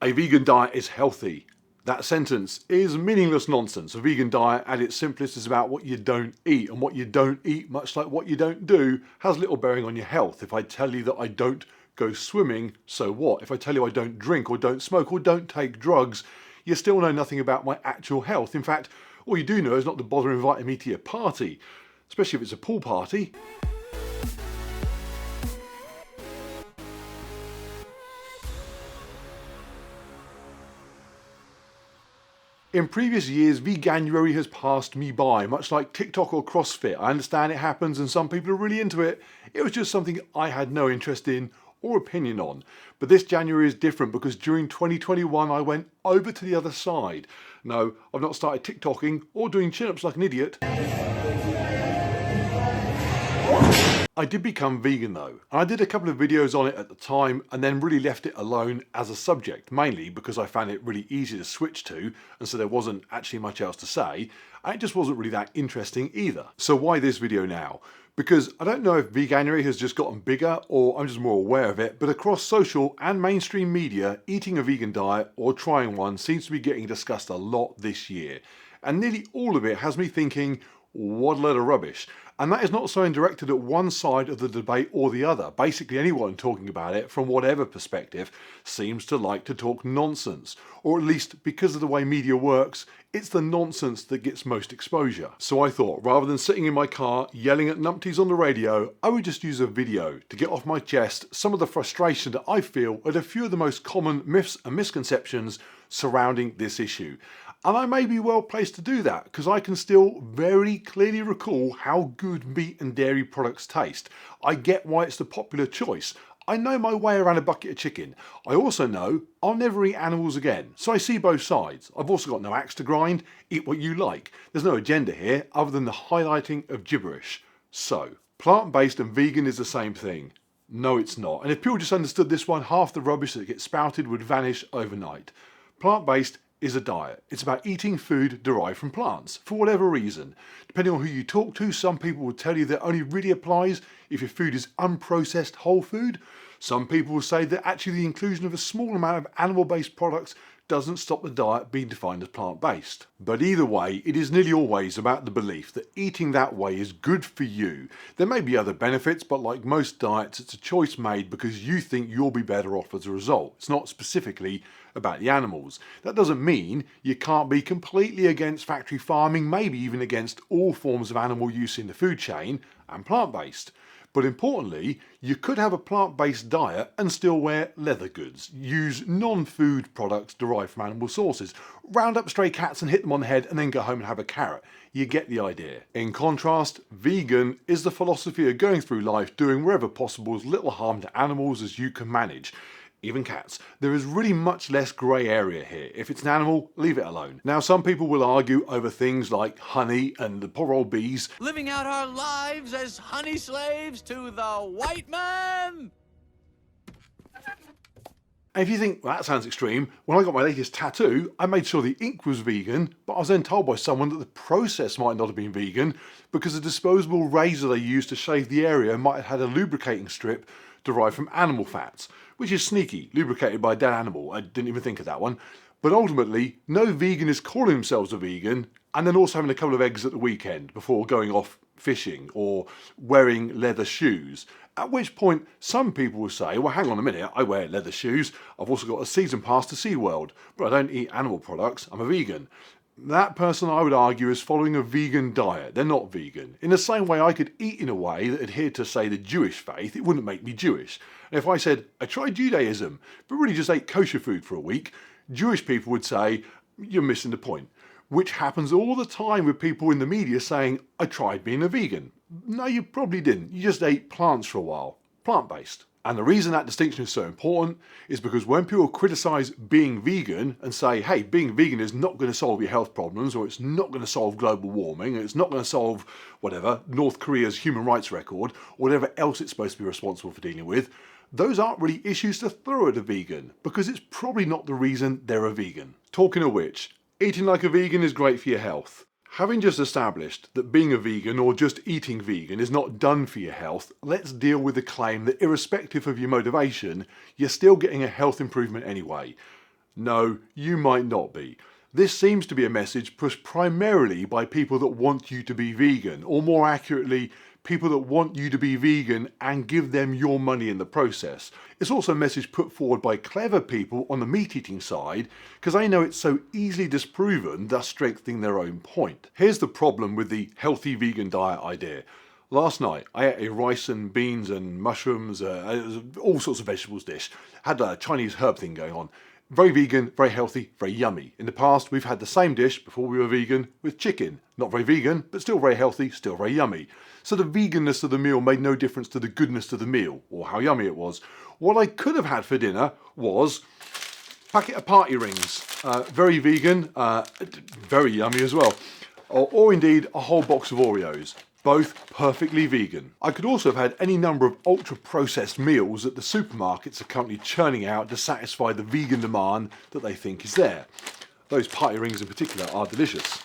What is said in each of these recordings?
A vegan diet is healthy. That sentence is meaningless nonsense. A vegan diet at its simplest is about what you don't eat, and what you don't eat, much like what you don't do, has little bearing on your health. If I tell you that I don't go swimming, so what? If I tell you I don't drink or don't smoke or don't take drugs, you still know nothing about my actual health. In fact, all you do know is not to bother inviting me to your party, especially if it's a pool party. In previous years, Veganuary has passed me by, much like TikTok or CrossFit. I understand it happens and some people are really into it. It was just something I had no interest in or opinion on. But this January is different because during 2021 I went over to the other side. No, I've not started TikToking or doing chin-ups like an idiot. I did become vegan though, and I did a couple of videos on it at the time and then really left it alone as a subject, mainly because I found it really easy to switch to, and so there wasn't actually much else to say, and it just wasn't really that interesting either. So why this video now? Because I don't know if Veganuary has just gotten bigger or I'm just more aware of it, but across social and mainstream media, eating a vegan diet or trying one seems to be getting discussed a lot this year. And nearly all of it has me thinking, what a load of rubbish. And that is not something directed at one side of the debate or the other. Basically anyone talking about it from whatever perspective seems to like to talk nonsense. Or at least because of the way media works, it's the nonsense that gets most exposure. So I thought, rather than sitting in my car yelling at numpties on the radio, I would just use a video to get off my chest some of the frustration that I feel at a few of the most common myths and misconceptions surrounding this issue. And I may be well placed to do that because I can still very clearly recall how good meat and dairy products taste. I get why it's the popular choice. I know my way around a bucket of chicken. I also know I'll never eat animals again. So I see both sides. I've also got no axe to grind. Eat what you like. There's no agenda here other than the highlighting of gibberish. So, plant-based and vegan is the same thing. No, it's not. And if people just understood this one, half the rubbish that gets spouted would vanish overnight. Plant-based is a diet. It's about eating food derived from plants, for whatever reason. Depending on who you talk to, some people will tell you that only really applies if your food is unprocessed whole food. Some people will say that actually the inclusion of a small amount of animal-based products doesn't stop the diet being defined as plant-based. But either way, it is nearly always about the belief that eating that way is good for you. There may be other benefits, but like most diets, it's a choice made because you think you'll be better off as a result. It's not specifically about the animals. That doesn't mean you can't be completely against factory farming, maybe even against all forms of animal use in the food chain, and plant-based. But importantly, you could have a plant-based diet and still wear leather goods, use non-food products derived from animal sources, round up stray cats and hit them on the head and then go home and have a carrot. You get the idea. In contrast, vegan is the philosophy of going through life doing wherever possible as little harm to animals as you can manage. Even cats. There is really much less grey area here. If it's an animal, leave it alone. Now some people will argue over things like honey and the poor old bees. Living out our lives as honey slaves to the white man! And if you think, well, that sounds extreme, when I got my latest tattoo, I made sure the ink was vegan, but I was then told by someone that the process might not have been vegan because the disposable razor they used to shave the area might have had a lubricating strip derived from animal fats, which is sneaky, lubricated by a dead animal. I didn't even think of that one. But ultimately, no vegan is calling themselves a vegan and then also having a couple of eggs at the weekend before going off fishing or wearing leather shoes. At which point, some people will say, well, hang on a minute, I wear leather shoes, I've also got a season pass to SeaWorld, but I don't eat animal products, I'm a vegan. That person, I would argue, is following a vegan diet. They're not vegan. In the same way I could eat in a way that adhered to, say, the Jewish faith, it wouldn't make me Jewish. And if I said, I tried Judaism, but really just ate kosher food for a week, Jewish people would say, you're missing the point. Which happens all the time with people in the media saying, I tried being a vegan. No, you probably didn't. You just ate plants for a while. Plant-based. And the reason that distinction is so important is because when people criticise being vegan and say, hey, being vegan is not going to solve your health problems, or it's not going to solve global warming, and it's not going to solve, whatever, North Korea's human rights record, or whatever else it's supposed to be responsible for dealing with, those aren't really issues to throw at a vegan, because it's probably not the reason they're a vegan. Talking of which, eating like a vegan is great for your health. Having just established that being a vegan or just eating vegan is not done for your health, let's deal with the claim that irrespective of your motivation, you're still getting a health improvement anyway. No, you might not be. This seems to be a message pushed primarily by people that want you to be vegan, or more accurately, people that want you to be vegan and give them your money in the process. It's also a message put forward by clever people on the meat eating side because they know it's so easily disproven, thus strengthening their own point. Here's the problem with the healthy vegan diet idea. Last night I ate a rice and beans and mushrooms, all sorts of vegetables dish. Had a Chinese herb thing going on. Very vegan, very healthy, very yummy. In the past we've had the same dish before we were vegan with chicken. Not very vegan, but still very healthy, still very yummy. So the veganness of the meal made no difference to the goodness of the meal, or how yummy it was. What I could have had for dinner was a packet of party rings. Very vegan, very yummy as well. Or indeed a whole box of Oreos. Both perfectly vegan. I could also have had any number of ultra-processed meals that the supermarkets are currently churning out to satisfy the vegan demand that they think is there. Those party rings in particular are delicious.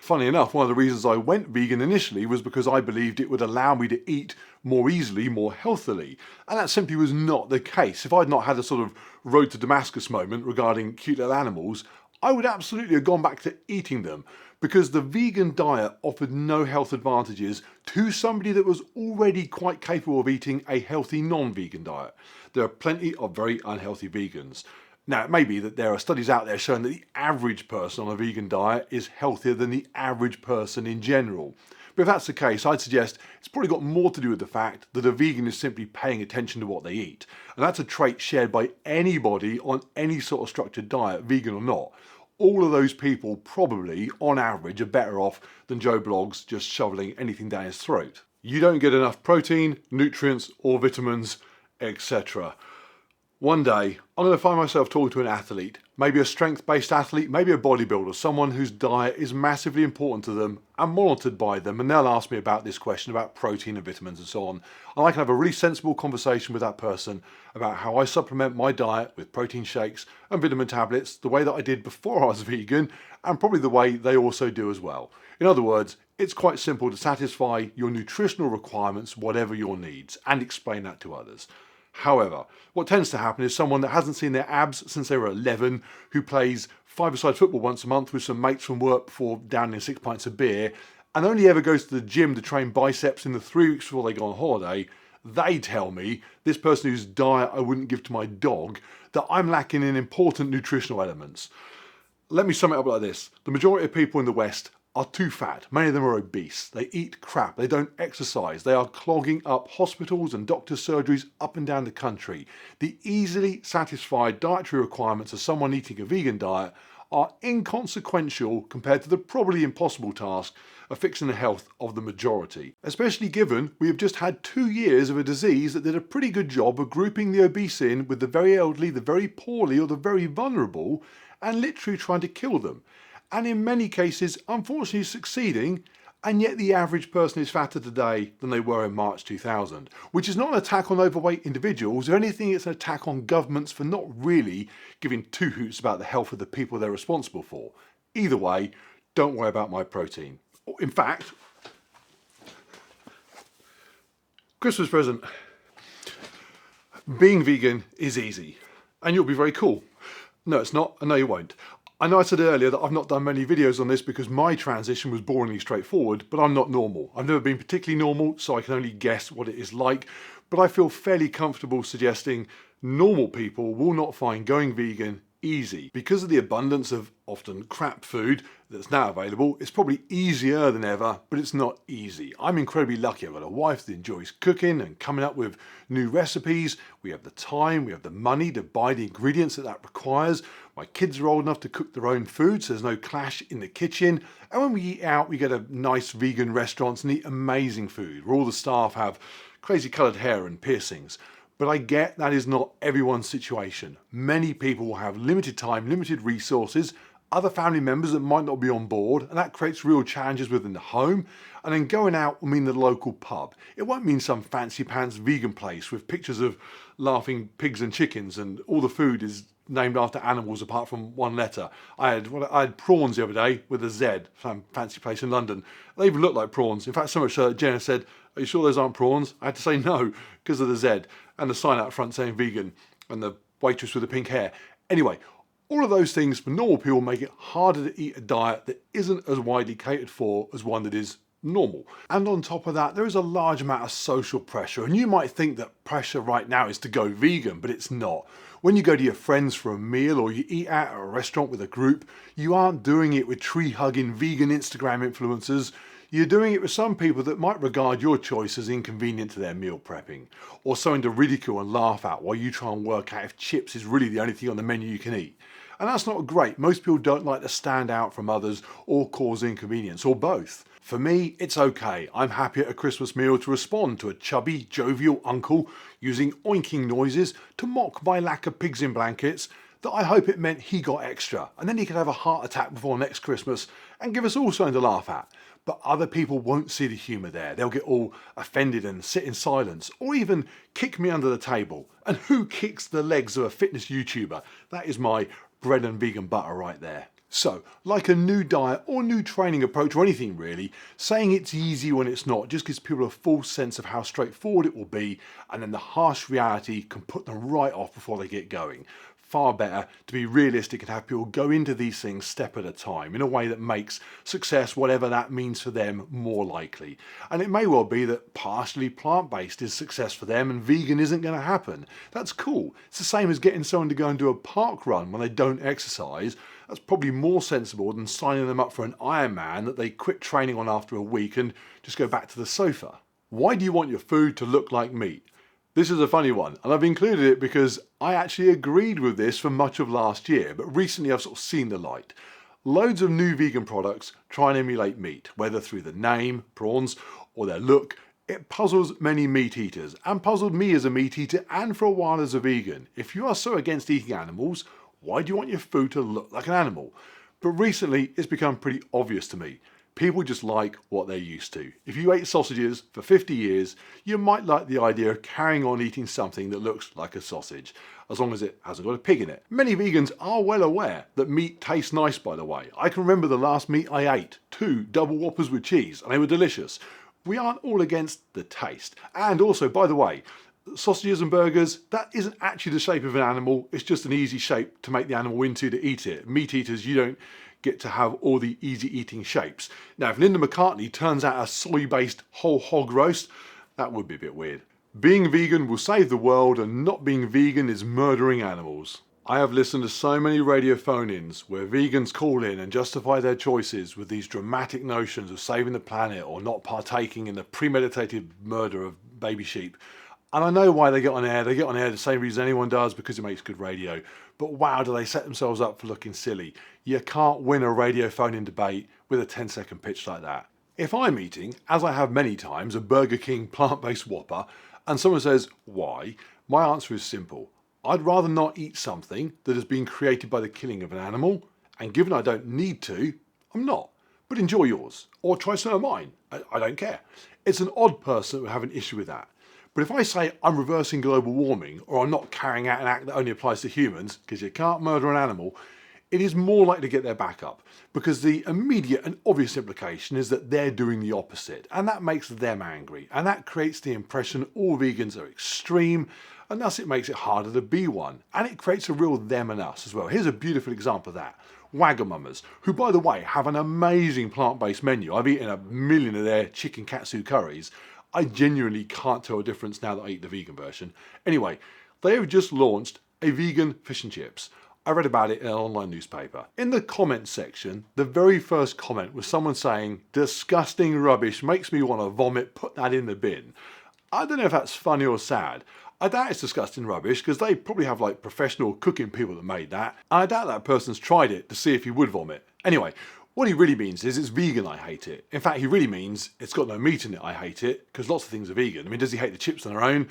Funny enough, one of the reasons I went vegan initially was because I believed it would allow me to eat more easily, more healthily. And that simply was not the case. If I'd not had a sort of road to Damascus moment regarding cute little animals, I would absolutely have gone back to eating them, because the vegan diet offered no health advantages to somebody that was already quite capable of eating a healthy non-vegan diet. There are plenty of very unhealthy vegans. Now, it may be that there are studies out there showing that the average person on a vegan diet is healthier than the average person in general. But if that's the case, I'd suggest it's probably got more to do with the fact that a vegan is simply paying attention to what they eat. And that's a trait shared by anybody on any sort of structured diet, vegan or not. All of those people probably, on average, are better off than Joe Bloggs just shoveling anything down his throat. You don't get enough protein, nutrients or vitamins, etc. One day, I'm going to find myself talking to an athlete, maybe a strength-based athlete, maybe a bodybuilder, someone whose diet is massively important to them and monitored by them, and they'll ask me about this question about protein and vitamins and so on. And I can have a really sensible conversation with that person about how I supplement my diet with protein shakes and vitamin tablets the way that I did before I was vegan, and probably the way they also do as well. In other words, it's quite simple to satisfy your nutritional requirements, whatever your needs, and explain that to others. However, what tends to happen is someone that hasn't seen their abs since they were 11, who plays five-a-side football once a month with some mates from work before downing 6 pints of beer, and only ever goes to the gym to train biceps in the 3 weeks before they go on holiday, they tell me, this person whose diet I wouldn't give to my dog, that I'm lacking in important nutritional elements. Let me sum it up like this. The majority of people in the West are too fat. Many of them are obese. They eat crap. They don't exercise. They are clogging up hospitals and doctors' surgeries up and down the country. The easily satisfied dietary requirements of someone eating a vegan diet are inconsequential compared to the probably impossible task of fixing the health of the majority. Especially given we have just had 2 years of a disease that did a pretty good job of grouping the obese in with the very elderly, the very poorly or the very vulnerable, and literally trying to kill them. And in many cases, unfortunately succeeding, and yet the average person is fatter today than they were in March 2000, which is not an attack on overweight individuals. If anything, it's an attack on governments for not really giving two hoots about the health of the people they're responsible for. Either way, don't worry about my protein. In fact, Christmas present, being vegan is easy, and you'll be very cool. No, it's not, and no, you won't. I know I said earlier that I've not done many videos on this because my transition was boringly straightforward, but I'm not normal. I've never been particularly normal, so I can only guess what it is like, but I feel fairly comfortable suggesting normal people will not find going vegan easy. Because of the abundance of often crap food that's now available, it's probably easier than ever, but it's not easy. I'm incredibly lucky. I've got a wife that enjoys cooking and coming up with new recipes. We have the time, we have the money to buy the ingredients that requires. My kids are old enough to cook their own food, so there's no clash in the kitchen. And when we eat out, we go to nice vegan restaurants and eat amazing food, where all the staff have crazy coloured hair and piercings. But I get that is not everyone's situation. Many people will have limited time, limited resources, other family members that might not be on board, and that creates real challenges within the home. And then going out will mean the local pub. It won't mean some fancy pants vegan place with pictures of laughing pigs and chickens and all the food is named after animals apart from one letter. I had prawns the other day with a Z, some fancy place in London. They even look like prawns. In fact, so much Jenna said, "Are you sure those aren't prawns?" I had to say no because of the Z and the sign out front saying vegan and the waitress with the pink hair. Anyway, All of those things for normal people make it harder to eat a diet that isn't as widely catered for as one that is normal. And on top of that, there is a large amount of social pressure, and you might think that pressure right now is to go vegan, but it's not. When you go to your friends for a meal or you eat out at a restaurant with a group, you aren't doing it with tree-hugging vegan Instagram influencers. You're doing it with some people that might regard your choice as inconvenient to their meal prepping, or something to ridicule and laugh at while you try and work out if chips is really the only thing on the menu you can eat. And that's not great. Most people don't like to stand out from others or cause inconvenience, or both. For me, it's okay. I'm happy at a Christmas meal to respond to a chubby, jovial uncle using oinking noises to mock my lack of pigs in blankets that I hope it meant he got extra, and then he could have a heart attack before next Christmas and give us all something to laugh at. But other people won't see the humour there. They'll get all offended and sit in silence, or even kick me under the table. And who kicks the legs of a fitness YouTuber? That is my bread and vegan butter right there. So, like a new diet or new training approach or anything really, saying it's easy when it's not just gives people a false sense of how straightforward it will be, and then the harsh reality can put them right off before they get going. Far better to be realistic and have people go into these things step at a time in a way that makes success, whatever that means for them, more likely. And it may well be that partially plant-based is success for them and vegan isn't going to happen. That's cool. It's the same as getting someone to go and do a park run when they don't exercise. That's probably more sensible than signing them up for an Ironman that they quit training on after a week and just go back to the sofa. Why do you want your food to look like meat? This is a funny one, and I've included it because I actually agreed with this for much of last year, but recently I've sort of seen the light. Loads of new vegan products try and emulate meat, whether through the name, prawns, or their look. It puzzles many meat eaters, and puzzled me as a meat eater and for a while as a vegan. If you are so against eating animals, why do you want your food to look like an animal? But recently it's become pretty obvious to me. People just like what they're used to. If you ate sausages for 50 years, you might like the idea of carrying on eating something that looks like a sausage, as long as it hasn't got a pig in it. Many vegans are well aware that meat tastes nice, by the way. I can remember the last meat I ate, 2 double whoppers with cheese, and they were delicious. We aren't all against the taste. And also, by the way, sausages and burgers, that isn't actually the shape of an animal, it's just an easy shape to make the animal into to eat it. Meat eaters, you don't get to have all the easy eating shapes. Now, if Linda McCartney turns out a soy-based whole hog roast, that would be a bit weird. Being vegan will save the world, and not being vegan is murdering animals. I have listened to so many radio phone-ins where vegans call in and justify their choices with these dramatic notions of saving the planet or not partaking in the premeditated murder of baby sheep. And I know why they get on air. They get on air the same reason anyone does, because it makes good radio. But wow, do they set themselves up for looking silly. You can't win a radio phone-in debate with a 10-second pitch like that. If I'm eating, as I have many times, a Burger King plant-based Whopper, and someone says, why? My answer is simple. I'd rather not eat something that has been created by the killing of an animal, and given I don't need to, I'm not. But enjoy yours, or try some of mine. I don't care. It's an odd person that would have an issue with that. But if I say I'm reversing global warming, or I'm not carrying out an act that only applies to humans, because you can't murder an animal, it is more likely to get their back up, because the immediate and obvious implication is that they're doing the opposite, and that makes them angry, and that creates the impression all vegans are extreme, and thus it makes it harder to be one, and it creates a real them and us as well. Here's a beautiful example of that. Wagamamas, who by the way have an amazing plant-based menu. I've eaten 1 million of their chicken katsu curries. I genuinely can't tell a difference now that I eat the vegan version. Anyway, they have just launched a vegan fish and chips. I read about it in an online newspaper. In the comments section, the very first comment was someone saying, "Disgusting rubbish, makes me want to vomit, put that in the bin." I don't know if that's funny or sad. I doubt it's disgusting rubbish, because they probably have like professional cooking people that made that. And I doubt that person's tried it to see if he would vomit. Anyway, what he really means is it's vegan, I hate it. In fact, he really means it's got no meat in it, I hate it, because lots of things are vegan. I mean, does he hate the chips on their own?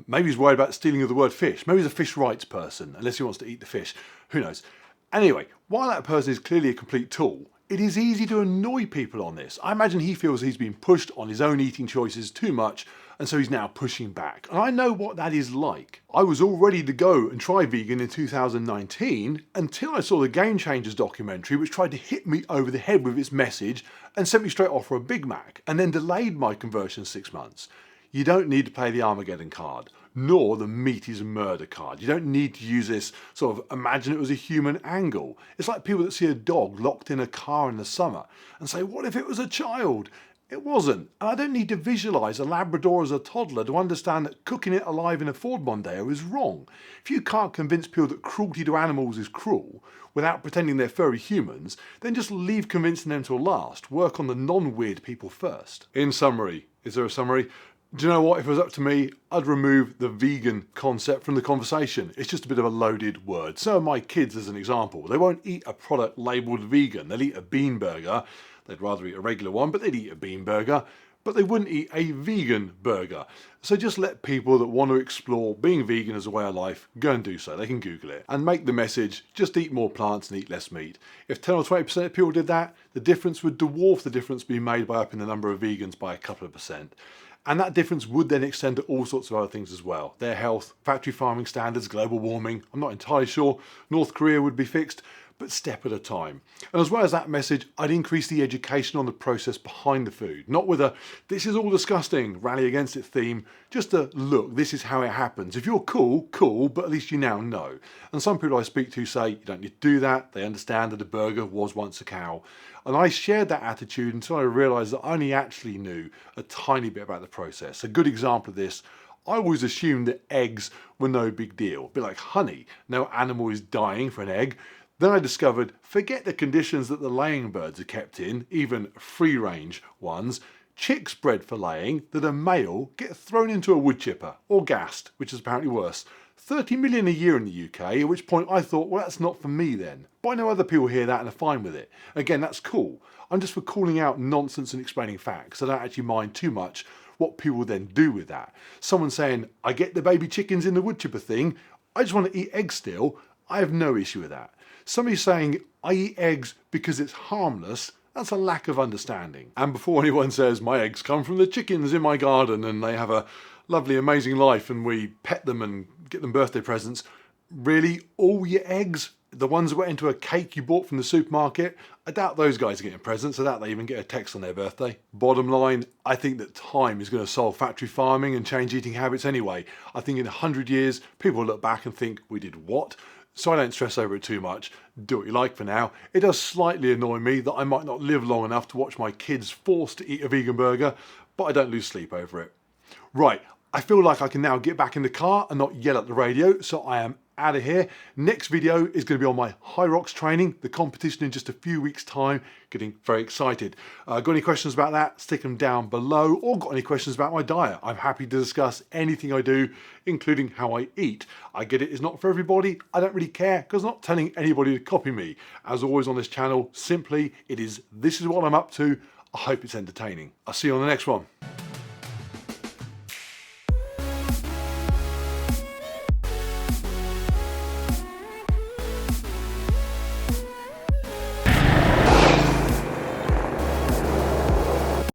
Maybe he's worried about the stealing of the word fish. Maybe he's a fish rights person, unless he wants to eat the fish. Who knows? Anyway, while that person is clearly a complete tool, it is easy to annoy people on this. I imagine he feels he's been pushed on his own eating choices too much, and so he's now pushing back. And I know what that is like. I was all ready to go and try vegan in 2019 until I saw the Game Changers documentary, which tried to hit me over the head with its message and sent me straight off for a Big Mac, and then delayed my conversion 6 months. You don't need to play the Armageddon card. nor the meat is murder card. You don't need to use this sort of imagine it was a human angle. It's like people that see a dog locked in a car in the summer and say, what if it was a child? It wasn't. And I don't need to visualise a Labrador as a toddler to understand that cooking it alive in a Ford Mondeo is wrong. If you can't convince people that cruelty to animals is cruel without pretending they're furry humans, then just leave convincing them till last. Work on the non-weird people first. In summary, is there a summary? Do you know what? If it was up to me, I'd remove the vegan concept from the conversation. It's just a bit of a loaded word. So are my kids, as an example. They won't eat a product labelled vegan. They'll eat a bean burger. They'd rather eat a regular one, but they'd eat a bean burger. But they wouldn't eat a vegan burger. So just let people that want to explore being vegan as a way of life go and do so. They can Google it. And make the message, just eat more plants and eat less meat. If 10 or 20% of people did that, the difference would dwarf the difference being made by upping the number of vegans by a couple of percent. And that difference would then extend to all sorts of other things as well. Their health, factory farming standards, global warming. I'm not entirely sure North Korea would be fixed, but step at a time. And as well as that message, I'd increase the education on the process behind the food. Not with a, this is all disgusting, rally against it theme, just a, look, this is how it happens. If you're cool, cool, but at least you now know. And some people I speak to say, you don't need to do that. They understand that a burger was once a cow. And I shared that attitude until I realised that I only actually knew a tiny bit about the process. A good example of this, I always assumed that eggs were no big deal. A bit like honey, no animal is dying for an egg. Then I discovered, forget the conditions that the laying birds are kept in, even free-range ones, chicks bred for laying that are male get thrown into a wood chipper, or gassed, which is apparently worse. 30 million a year in the UK, at which point I thought, well, that's not for me then. But I know other people hear that and are fine with it. Again, that's cool. I'm just for calling out nonsense and explaining facts. I don't actually mind too much what people then do with that. Someone saying, I get the baby chickens in the wood chipper thing, I just want to eat eggs still, I have no issue with that. Somebody saying, I eat eggs because it's harmless, that's a lack of understanding. And before anyone says, my eggs come from the chickens in my garden and they have a lovely, amazing life and we pet them and get them birthday presents, really, all your eggs, the ones that went into a cake you bought from the supermarket, I doubt those guys are getting presents. I doubt they even get a text on their birthday. Bottom line, I think that time is going to solve factory farming and change eating habits anyway. I think in 100 years, people will look back and think, we did what? So I don't stress over it too much. Do what you like for now. It does slightly annoy me that I might not live long enough to watch my kids forced to eat a vegan burger, but I don't lose sleep over it. Right, I feel like I can now get back in the car and not yell at the radio, so I am out of here. Next video is going to be on my high rocks training, the competition in just a few weeks time. Getting very excited. Got any questions about that? Stick them down below, or got any questions about my diet? I'm happy to discuss anything I do, including how I eat. I get it is not for everybody. I don't really care because I'm not telling anybody to copy me. As always on this channel, simply this is what I'm up to. I hope it's entertaining. I'll see you on the next one.